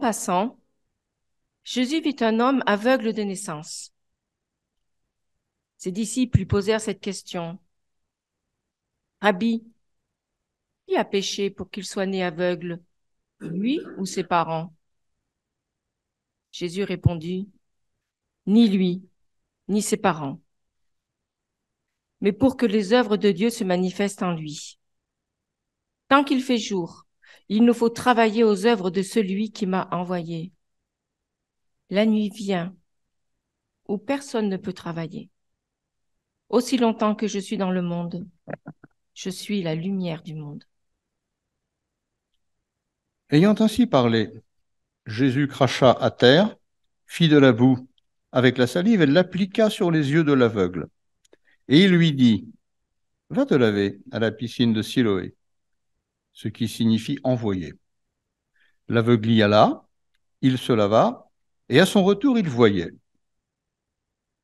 passant, Jésus vit un homme aveugle de naissance. Ses disciples lui posèrent cette question. Rabbi, qui a péché pour qu'il soit né aveugle, lui ou ses parents? Jésus répondit, ni lui, ni ses parents, mais pour que les œuvres de Dieu se manifestent en lui. Tant qu'il fait jour, il nous faut travailler aux œuvres de celui qui m'a envoyé. La nuit vient, où personne ne peut travailler. Aussi longtemps que je suis dans le monde, je suis la lumière du monde. Ayant ainsi parlé, Jésus cracha à terre, fit de la boue avec la salive et l'appliqua sur les yeux de l'aveugle. Et il lui dit, « Va te laver à la piscine de Siloé », ce qui signifie « envoyer ». L'aveugle y alla, il se lava, et à son retour, il voyait.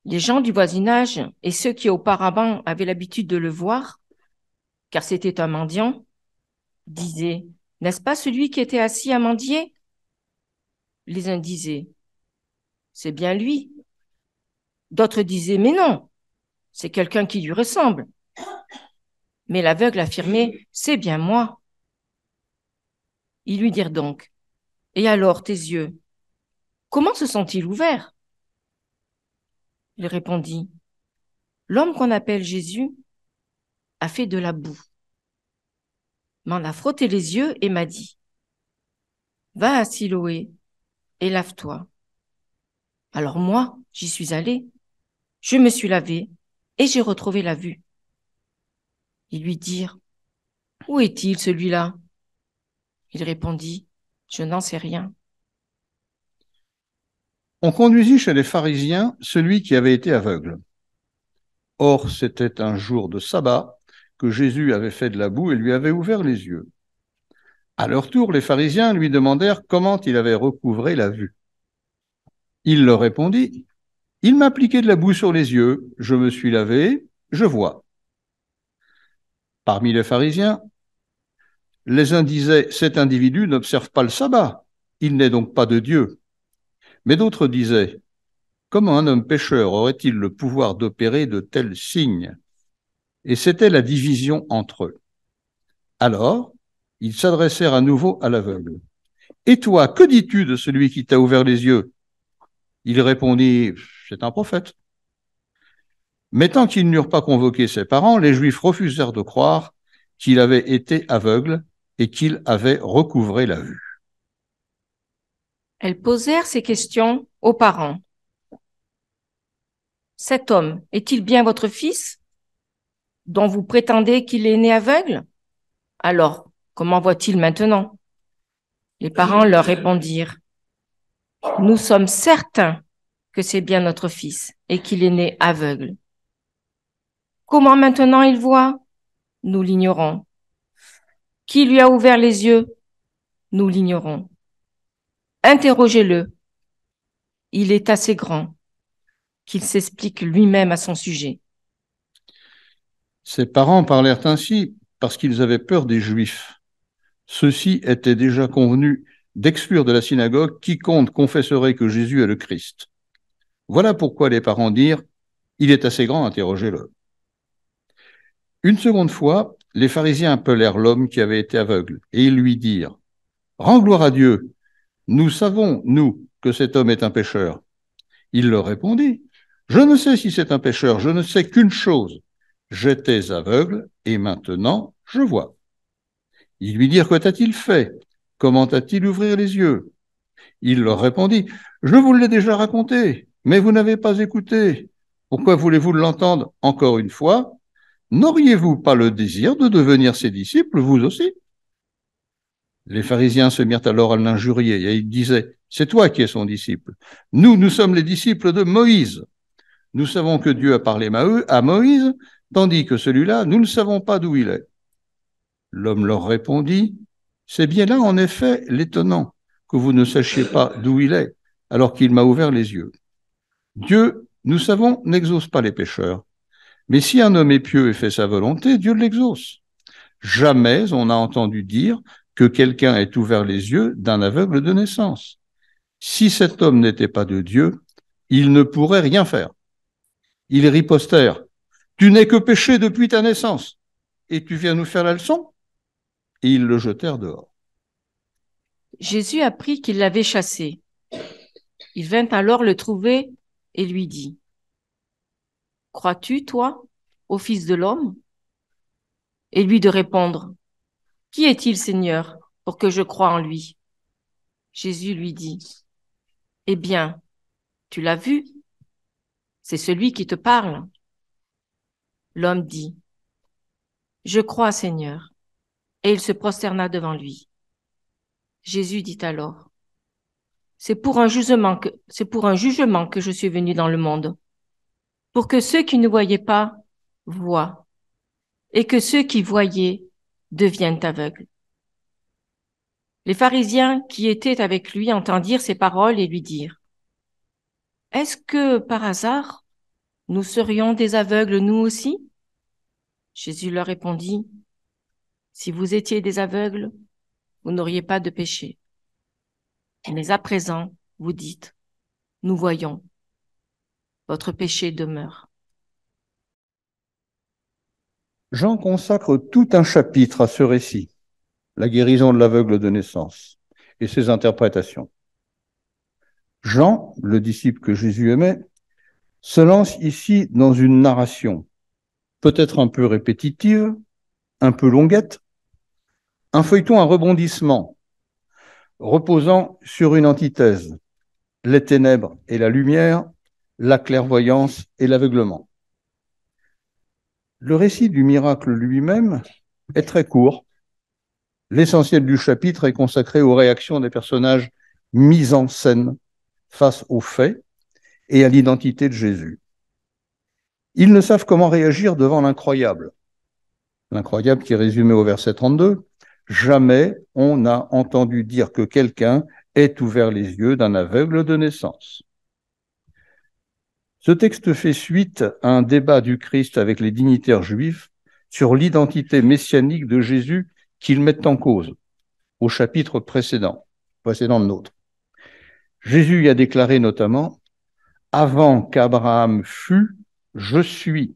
Les gens du voisinage et ceux qui auparavant avaient l'habitude de le voir, car c'était un mendiant, disaient, « N'est-ce pas celui qui était assis à mendier ?» Les uns disaient, « C'est bien lui. » D'autres disaient, « Mais non, c'est quelqu'un qui lui ressemble. » Mais l'aveugle affirmait, « C'est bien moi. » Ils lui dirent donc, « Et alors tes yeux, comment se sont-ils ouverts ?» Il répondit, « L'homme qu'on appelle Jésus a fait de la boue, m'en a frotté les yeux et m'a dit, « Va à Siloé et lave-toi. » Alors moi, j'y suis allé, je me suis lavé et j'ai retrouvé la vue. Ils lui dirent, « Où est-il celui-là ?» Il répondit, « Je n'en sais rien. » On conduisit chez les pharisiens celui qui avait été aveugle. Or, c'était un jour de sabbat que Jésus avait fait de la boue et lui avait ouvert les yeux. À leur tour, les pharisiens lui demandèrent comment il avait recouvré la vue. Il leur répondit, « Il m'a appliqué de la boue sur les yeux, je me suis lavé, je vois. » Parmi les pharisiens, les uns disaient, « Cet individu n'observe pas le sabbat, il n'est donc pas de Dieu. » Mais d'autres disaient, « Comment un homme pécheur aurait-il le pouvoir d'opérer de tels signes ?» Et c'était la division entre eux. Alors, ils s'adressèrent à nouveau à l'aveugle. « Et toi, que dis-tu de celui qui t'a ouvert les yeux ?» Il répondit, « C'est un prophète. » Mais tant qu'ils n'eurent pas convoqué ses parents, les Juifs refusèrent de croire qu'il avait été aveugle et qu'il avait recouvré la vue. Elles posèrent ces questions aux parents. « Cet homme est-il bien votre fils, dont vous prétendez qu'il est né aveugle? Alors, comment voit-il maintenant ?» Les parents leur répondirent, « Nous sommes certains que c'est bien notre fils et qu'il est né aveugle. Comment maintenant il voit? Nous l'ignorons. Qui lui a ouvert les yeux? Nous l'ignorons. Interrogez-le. Il est assez grand qu'il s'explique lui-même à son sujet. » Ses parents parlèrent ainsi parce qu'ils avaient peur des Juifs. Ceux-ci étaient déjà convenus d'exclure de la synagogue quiconque confesserait que Jésus est le Christ. Voilà pourquoi les parents dirent « Il est assez grand, interrogez-le. » Une seconde fois, les pharisiens appelèrent l'homme qui avait été aveugle et ils lui dirent « Rends gloire à Dieu, nous savons, nous, que cet homme est un pécheur. » Il leur répondit « Je ne sais si c'est un pécheur, je ne sais qu'une chose, j'étais aveugle et maintenant je vois. » Ils lui dirent « Que t'a-t-il fait? Comment t'a-t-il ouvert les yeux ?» Il leur répondit « Je vous l'ai déjà raconté, mais vous n'avez pas écouté. Pourquoi voulez-vous l'entendre encore une fois? N'auriez-vous pas le désir de devenir ses disciples, vous aussi ?» Les pharisiens se mirent alors à l'injurier et ils disaient « C'est toi qui es son disciple. Nous sommes les disciples de Moïse. Nous savons que Dieu a parlé à Moïse, tandis que celui-là, nous ne savons pas d'où il est. » L'homme leur répondit « C'est bien là, en effet, l'étonnant, que vous ne sachiez pas d'où il est, alors qu'il m'a ouvert les yeux. Dieu, nous savons, n'exauce pas les pécheurs. Mais si un homme est pieux et fait sa volonté, Dieu l'exauce. Jamais on n'a entendu dire que quelqu'un ait ouvert les yeux d'un aveugle de naissance. Si cet homme n'était pas de Dieu, il ne pourrait rien faire. Ils ripostèrent. Tu n'es que péché depuis ta naissance, et tu viens nous faire la leçon? Et ils le jetèrent dehors. Jésus apprit qu'il l'avait chassé. Il vint alors le trouver et lui dit, « Crois-tu, toi, au Fils de l'homme » Et lui de répondre, « Qui est-il, Seigneur, pour que je croie en lui » Jésus lui dit, « Eh bien, tu l'as vu, c'est celui qui te parle. » L'homme dit, « Je crois, Seigneur. » Et il se prosterna devant lui. Jésus dit alors, « C'est pour un jugement que je suis venu dans le monde, pour que ceux qui ne voyaient pas voient, et que ceux qui voyaient deviennent aveugles. » Les pharisiens qui étaient avec lui entendirent ces paroles et lui dirent, « Est-ce que, par hasard, nous serions des aveugles nous aussi ?» Jésus leur répondit, « Si vous étiez des aveugles, vous n'auriez pas de péché. Mais à présent, vous dites, nous voyons, votre péché demeure. » Jean consacre tout un chapitre à ce récit, la guérison de l'aveugle de naissance et ses interprétations. Jean, le disciple que Jésus aimait, se lance ici dans une narration, peut-être un peu répétitive, un peu longuette, un feuilleton à rebondissement, reposant sur une antithèse, les ténèbres et la lumière, la clairvoyance et l'aveuglement. Le récit du miracle lui-même est très court. L'essentiel du chapitre est consacré aux réactions des personnages mis en scène face aux faits et à l'identité de Jésus. Ils ne savent comment réagir devant l'incroyable. L'incroyable qui est résumé au verset 32. Jamais on n'a entendu dire que quelqu'un ait ouvert les yeux d'un aveugle de naissance. Ce texte fait suite à un débat du Christ avec les dignitaires juifs sur l'identité messianique de Jésus qu'ils mettent en cause au chapitre précédent le nôtre. Jésus y a déclaré notamment « Avant qu'Abraham fût, je suis »,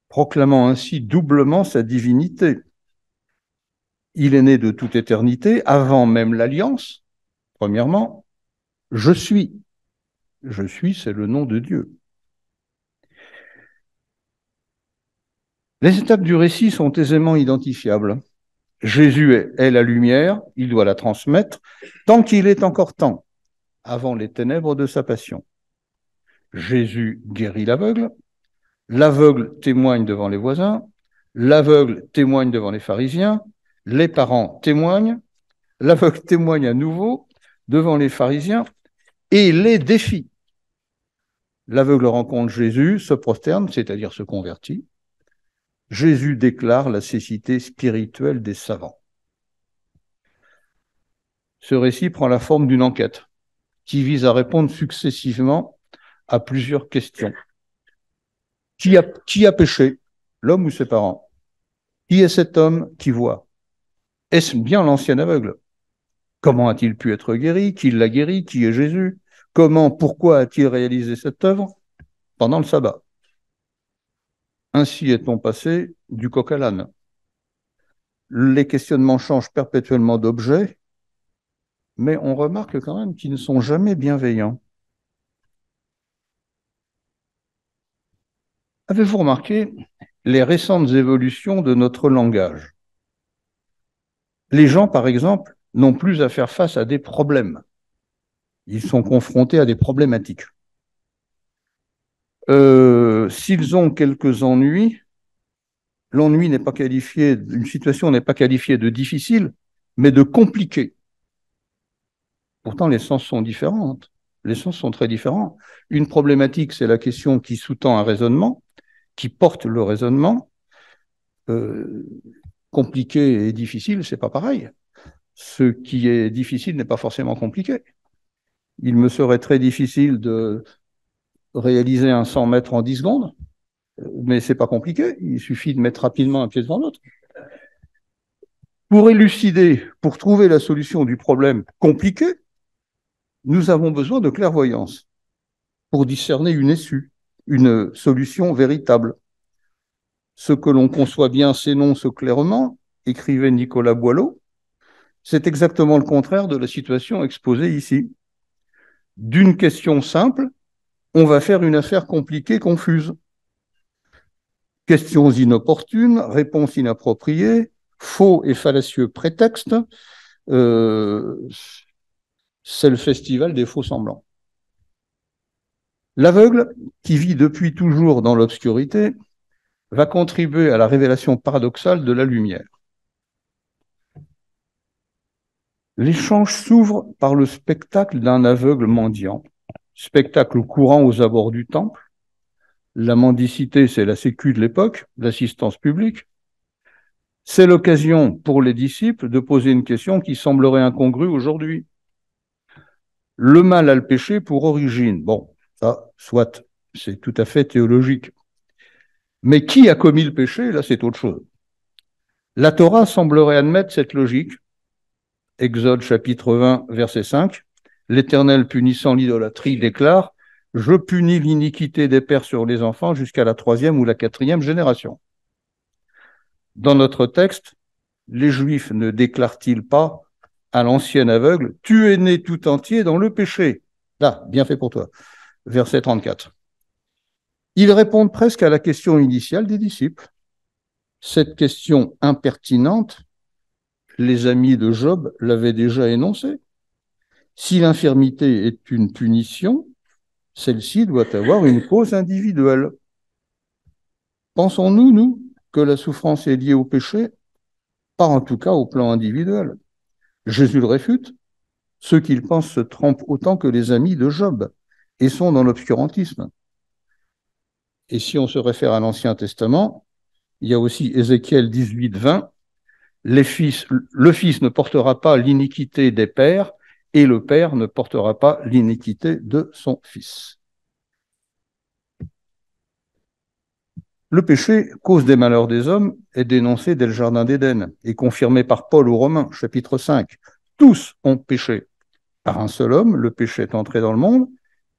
proclamant ainsi doublement sa divinité. Il est né de toute éternité, avant même l'alliance, premièrement. Je suis. Je suis, c'est le nom de Dieu. Les étapes du récit sont aisément identifiables. Jésus est la lumière, il doit la transmettre, tant qu'il est encore temps, avant les ténèbres de sa passion. Jésus guérit l'aveugle, l'aveugle témoigne devant les voisins, l'aveugle témoigne devant les pharisiens, les parents témoignent, l'aveugle témoigne à nouveau devant les pharisiens et les défie. L'aveugle rencontre Jésus, se prosterne, c'est-à-dire se convertit. Jésus déclare la cécité spirituelle des savants. Ce récit prend la forme d'une enquête qui vise à répondre successivement à plusieurs questions. Qui a péché, l'homme ou ses parents? Qui est cet homme qui voit? Est-ce bien l'ancien aveugle? Comment a-t-il pu être guéri? Qui l'a guéri? Qui est Jésus? Pourquoi a-t-il réalisé cette œuvre pendant le sabbat? Ainsi est-on passé du coq à l'âne. Les questionnements changent perpétuellement d'objet, mais on remarque quand même qu'ils ne sont jamais bienveillants. Avez-vous remarqué les récentes évolutions de notre langage? Les gens, par exemple, n'ont plus à faire face à des problèmes. Ils sont confrontés à des problématiques. S'ils ont quelques ennuis, l'ennui n'est pas qualifié, une situation n'est pas qualifiée de difficile, mais de compliquée. Pourtant, les sens sont différents. Les sens sont très différents. Une problématique, c'est la question qui sous-tend un raisonnement, qui porte le raisonnement. Compliqué et difficile, c'est pas pareil. Ce qui est difficile n'est pas forcément compliqué. Il me serait très difficile de réaliser un 100 mètres en 10 secondes, mais c'est pas compliqué. Il suffit de mettre rapidement un pied devant l'autre. Pour élucider, pour trouver la solution du problème compliqué, nous avons besoin de clairvoyance pour discerner une issue, une solution véritable. Ce que l'on conçoit bien s'énonce clairement, écrivait Nicolas Boileau. C'est exactement le contraire de la situation exposée ici. D'une question simple, on va faire une affaire compliquée, confuse. Questions inopportunes, réponses inappropriées, faux et fallacieux prétextes, c'est le festival des faux semblants. L'aveugle, qui vit depuis toujours dans l'obscurité, va contribuer à la révélation paradoxale de la lumière. L'échange s'ouvre par le spectacle d'un aveugle mendiant, spectacle courant aux abords du temple. La mendicité, c'est la sécu de l'époque, l'assistance publique. C'est l'occasion pour les disciples de poser une question qui semblerait incongrue aujourd'hui. Le mal a le péché pour origine. Bon, ça, soit, c'est tout à fait théologique. Mais qui a commis le péché, là, c'est autre chose. La Torah semblerait admettre cette logique. Exode chapitre 20, verset 5. L'Éternel, punissant l'idolâtrie, déclare « Je punis l'iniquité des pères sur les enfants jusqu'à la 3e ou la 4e génération. » Dans notre texte, les Juifs ne déclarent-ils pas à l'ancien aveugle « Tu es né tout entier dans le péché ». Là, bien fait pour toi. Verset 34. Ils répondent presque à la question initiale des disciples. Cette question impertinente, les amis de Job l'avaient déjà énoncée. Si l'infirmité est une punition, celle-ci doit avoir une cause individuelle. Pensons-nous, nous, que la souffrance est liée au péché? Pas en tout cas au plan individuel. Jésus le réfute. Ceux qu'il pense se trompent autant que les amis de Job et sont dans l'obscurantisme. Et si on se réfère à l'Ancien Testament, il y a aussi Ézéchiel 18, 20. Le fils ne portera pas l'iniquité des pères et le père ne portera pas l'iniquité de son fils. Le péché, cause des malheurs des hommes, est dénoncé dès le Jardin d'Éden et confirmé par Paul aux Romains, chapitre 5. Tous ont péché. Par un seul homme, le péché est entré dans le monde,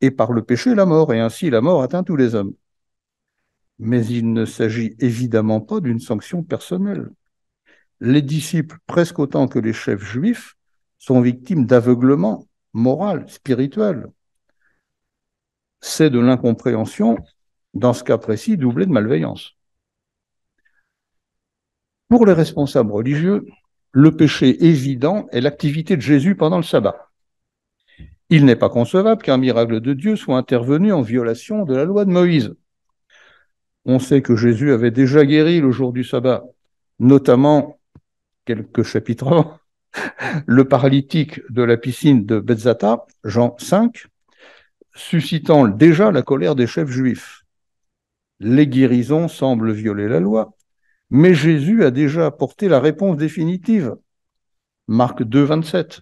et par le péché, la mort, et ainsi la mort atteint tous les hommes. Mais il ne s'agit évidemment pas d'une sanction personnelle. Les disciples, presque autant que les chefs juifs, sont victimes d'aveuglement moral, spirituel. C'est de l'incompréhension, dans ce cas précis, doublé de malveillance. Pour les responsables religieux, le péché évident est l'activité de Jésus pendant le sabbat. Il n'est pas concevable qu'un miracle de Dieu soit intervenu en violation de la loi de Moïse. On sait que Jésus avait déjà guéri le jour du sabbat, notamment, quelques chapitres avant, le paralytique de la piscine de Bethzatha, Jean 5, suscitant déjà la colère des chefs juifs. Les guérisons semblent violer la loi, mais Jésus a déjà apporté la réponse définitive. Marc 2, 27.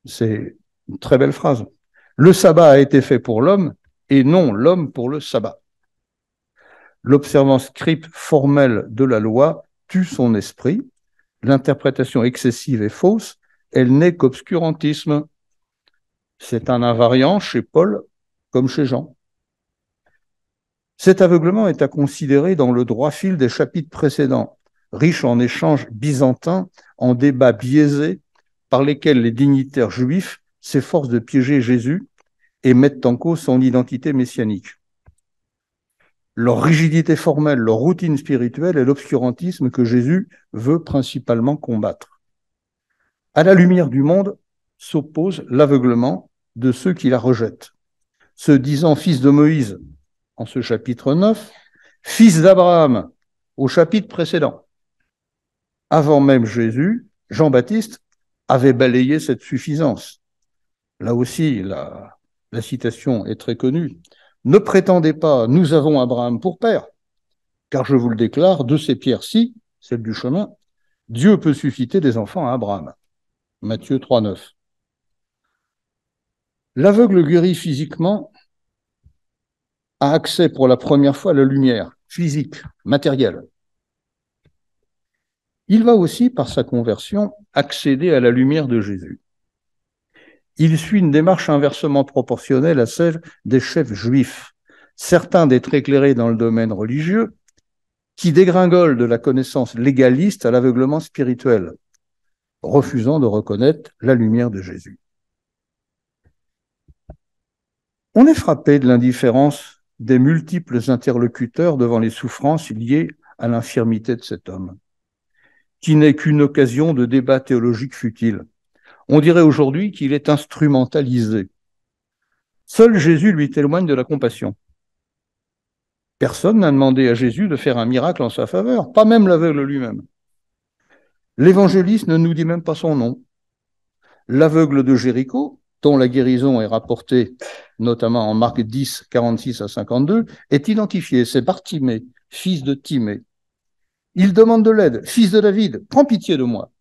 C'est une très belle phrase. Le sabbat a été fait pour l'homme et non l'homme pour le sabbat. L'observance stricte formelle de la loi tue son esprit. L'interprétation excessive et fausse, elle n'est qu'obscurantisme. C'est un invariant chez Paul comme chez Jean. Cet aveuglement est à considérer dans le droit fil des chapitres précédents, riche en échanges byzantins, en débats biaisés, par lesquels les dignitaires juifs s'efforcent de piéger Jésus et mettent en cause son identité messianique. Leur rigidité formelle, leur routine spirituelle et l'obscurantisme que Jésus veut principalement combattre. À la lumière du monde s'oppose l'aveuglement de ceux qui la rejettent, se disant fils de Moïse en ce chapitre 9, fils d'Abraham au chapitre précédent. Avant même Jésus, Jean-Baptiste avait balayé cette suffisance. Là aussi, la citation est très connue. Ne prétendez pas, nous avons Abraham pour père, car je vous le déclare, de ces pierres-ci, celles du chemin, Dieu peut susciter des enfants à Abraham. Matthieu 3, 9. L'aveugle guéri physiquement a accès pour la première fois à la lumière physique, matérielle. Il va aussi, par sa conversion, accéder à la lumière de Jésus. il suit une démarche inversement proportionnelle à celle des chefs juifs, certains d'être éclairés dans le domaine religieux, qui dégringolent de la connaissance légaliste à l'aveuglement spirituel, refusant de reconnaître la lumière de Jésus. On est frappé de l'indifférence des multiples interlocuteurs devant les souffrances liées à l'infirmité de cet homme, qui n'est qu'une occasion de débat théologique futile. On dirait aujourd'hui qu'il est instrumentalisé. Seul Jésus lui témoigne de la compassion. Personne n'a demandé à Jésus de faire un miracle en sa faveur, pas même l'aveugle lui-même. L'évangéliste ne nous dit même pas son nom. L'aveugle de Jéricho, dont la guérison est rapportée notamment en Marc 10, 46 à 52, est identifié. C'est Bartimée, fils de Timée. Il demande de l'aide. Fils de David, prends pitié de moi.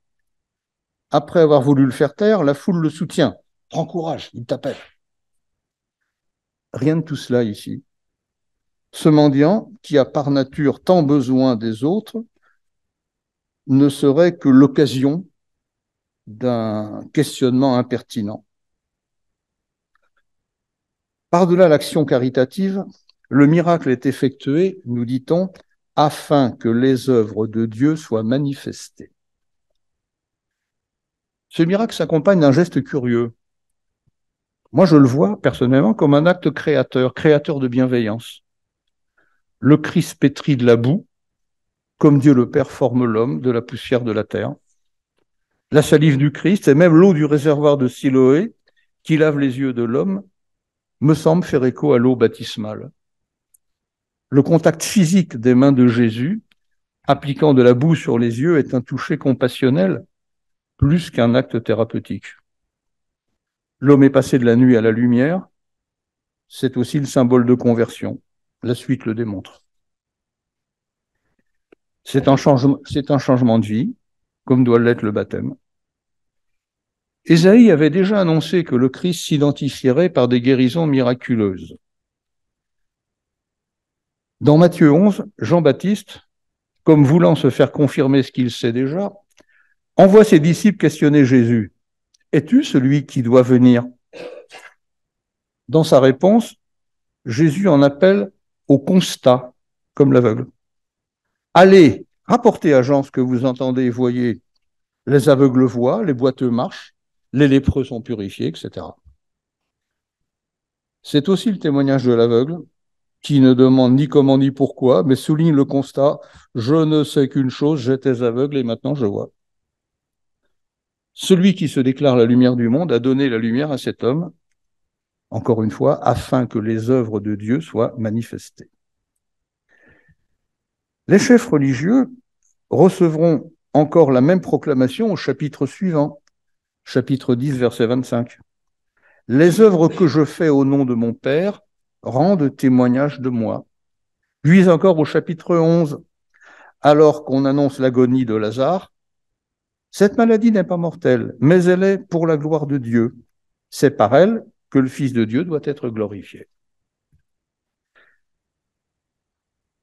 Après avoir voulu le faire taire, la foule le soutient. Prends courage, il t'appelle. Rien de tout cela ici. Ce mendiant, qui a par nature tant besoin des autres, ne serait que l'occasion d'un questionnement impertinent. Par-delà l'action caritative, le miracle est effectué, nous dit-on, afin que les œuvres de Dieu soient manifestées. Ce miracle s'accompagne d'un geste curieux. Moi, je le vois personnellement comme un acte créateur, créateur de bienveillance. Le Christ pétrit de la boue, comme Dieu le Père forme l'homme de la poussière de la terre. La salive du Christ et même l'eau du réservoir de Siloé, qui lave les yeux de l'homme, me semble faire écho à l'eau baptismale. Le contact physique des mains de Jésus, appliquant de la boue sur les yeux, est un toucher compassionnel plus qu'un acte thérapeutique. L'homme est passé de la nuit à la lumière, c'est aussi le symbole de conversion. La suite le démontre. C'est un changement de vie, comme doit l'être le baptême. Ésaïe avait déjà annoncé que le Christ s'identifierait par des guérisons miraculeuses. Dans Matthieu 11, Jean-Baptiste, comme voulant se faire confirmer ce qu'il sait déjà, envoie ses disciples questionner Jésus. « Es-tu celui qui doit venir ?» Dans sa réponse, Jésus en appelle au constat, comme l'aveugle. « Allez, rapportez à Jean ce que vous entendez et voyez. Les aveugles voient, les boiteux marchent, les lépreux sont purifiés, etc. » C'est aussi le témoignage de l'aveugle, qui ne demande ni comment ni pourquoi, mais souligne le constat « Je ne sais qu'une chose, j'étais aveugle et maintenant je vois ». Celui qui se déclare la lumière du monde a donné la lumière à cet homme, encore une fois, afin que les œuvres de Dieu soient manifestées. Les chefs religieux recevront encore la même proclamation au chapitre suivant, chapitre 10, verset 25. « Les œuvres que je fais au nom de mon Père rendent témoignage de moi. » Puis encore au chapitre 11, alors qu'on annonce l'agonie de Lazare, « Cette maladie n'est pas mortelle, mais elle est pour la gloire de Dieu. C'est par elle que le Fils de Dieu doit être glorifié. »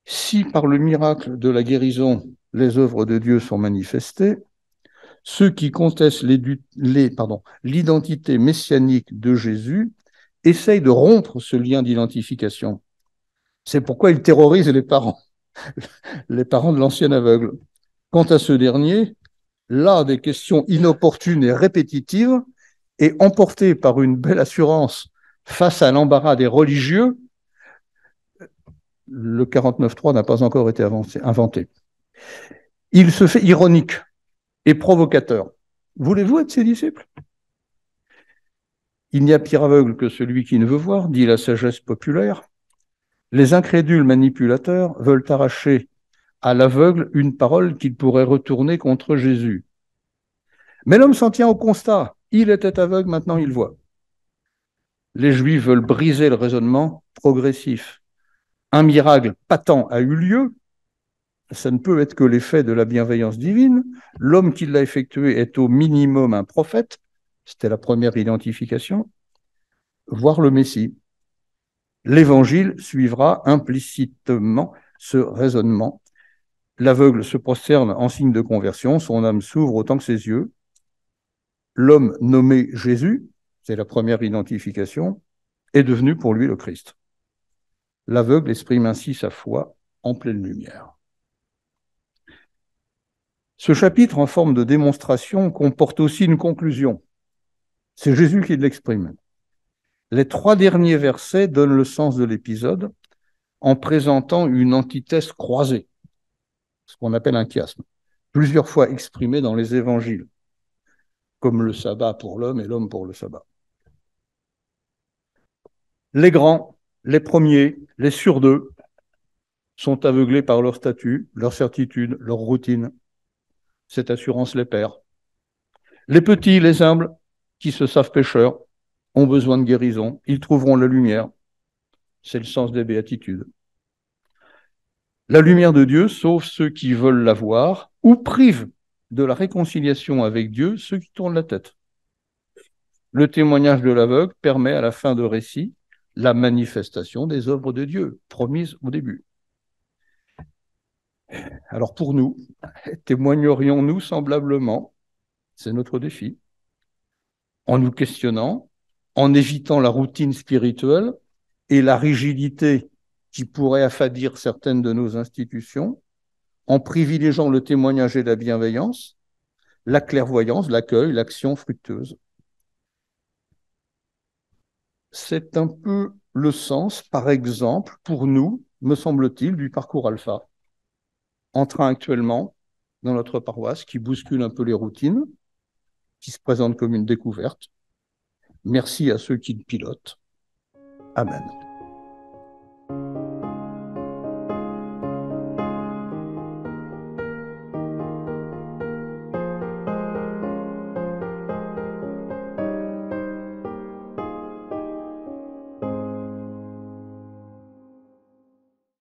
Si par le miracle de la guérison, les œuvres de Dieu sont manifestées, ceux qui contestent l'identité messianique de Jésus essayent de rompre ce lien d'identification. C'est pourquoi ils terrorisent les parents de l'ancien aveugle. Quant à ce dernier, là, des questions inopportunes et répétitives, et emportés par une belle assurance face à l'embarras des religieux, le 49.3 n'a pas encore été inventé. Il se fait ironique et provocateur. Voulez-vous être ses disciples ? Il n'y a pire aveugle que celui qui ne veut voir, dit la sagesse populaire. Les incrédules manipulateurs veulent arracher à l'aveugle une parole qu'il pourrait retourner contre Jésus. Mais l'homme s'en tient au constat. Il était aveugle, maintenant il voit. Les Juifs veulent briser le raisonnement progressif. Un miracle patent a eu lieu, ça ne peut être que l'effet de la bienveillance divine. L'homme qui l'a effectué est au minimum un prophète, c'était la première identification, voire le Messie. L'évangile suivra implicitement ce raisonnement. L'aveugle se prosterne en signe de conversion, son âme s'ouvre autant que ses yeux. L'homme nommé Jésus c'est la première identification, est devenu pour lui le Christ. L'aveugle exprime ainsi sa foi en pleine lumière. Ce chapitre, en forme de démonstration, comporte aussi une conclusion. C'est Jésus qui l'exprime. Les 3 derniers versets donnent le sens de l'épisode en présentant une antithèse croisée, ce qu'on appelle un chiasme, plusieurs fois exprimé dans les évangiles, comme le sabbat pour l'homme et l'homme pour le sabbat. Les grands, les premiers, les sûrs d'eux, sont aveuglés par leur statut, leur certitude, leur routine. Cette assurance les perd. Les petits, les humbles, qui se savent pécheurs, ont besoin de guérison. Ils trouveront la lumière. C'est le sens des béatitudes. La lumière de Dieu sauve ceux qui veulent la voir ou prive de la réconciliation avec Dieu ceux qui tournent la tête. Le témoignage de l'aveugle permet à la fin de récit la manifestation des œuvres de Dieu promises au début. Alors pour nous, témoignerions-nous semblablement? C'est notre défi. En nous questionnant, en évitant la routine spirituelle et la rigidité qui pourrait affadir certaines de nos institutions, en privilégiant le témoignage et la bienveillance, la clairvoyance, l'accueil, l'action fructueuse. C'est un peu le sens, par exemple, pour nous, me semble-t-il, du parcours alpha, en train actuellement dans notre paroisse, qui bouscule un peu les routines, qui se présente comme une découverte. Merci à ceux qui le pilotent. Amen.